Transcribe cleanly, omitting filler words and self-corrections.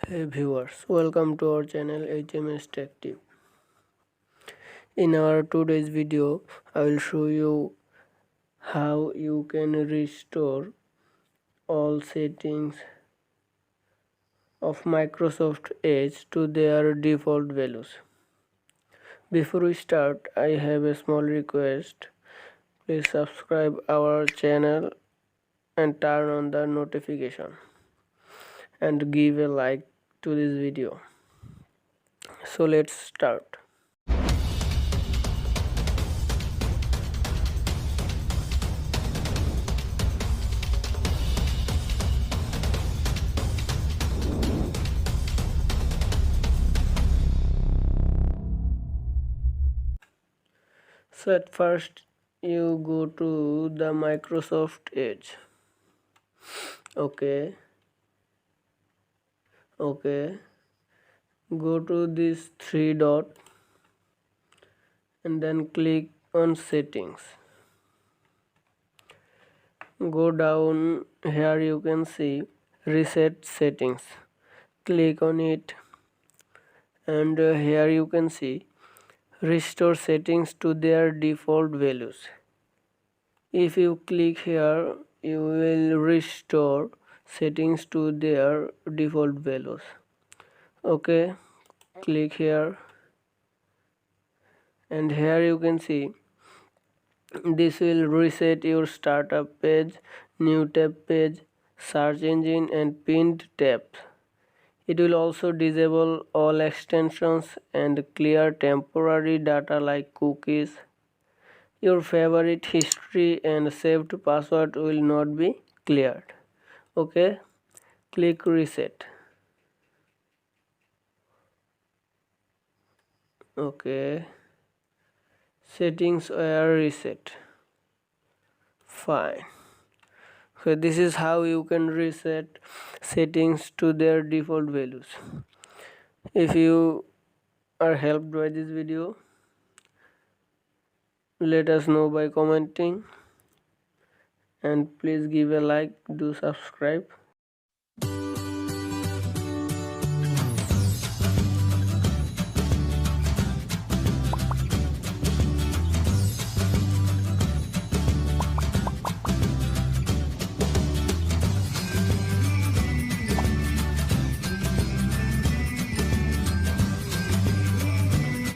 Hey viewers, welcome to our channel HMS Tech Tip. In our today's video, I will show you how you can restore all settings of Microsoft Edge to their default values. Before we start, I have a small request. Please subscribe our channel and turn on the notification and give a like to this video. So let's start. So at first you go to the Microsoft Edge. Okay, go to this three dot and then click on settings. Go down here, you can see reset settings. Click on it and here you can see restore settings to their default values. If you click here, you will restore settings to their default values. Okay, click here and here you can see this will reset your startup page, new tab page, search engine and pinned tabs. It will also disable all extensions and clear temporary data like cookies. Your favorite history and saved password will not be cleared. Okay, click reset. Okay, settings were reset. Fine. So this is how you can reset settings to their default values. If you are helped by this video, let us know by commenting and please give a like, do subscribe.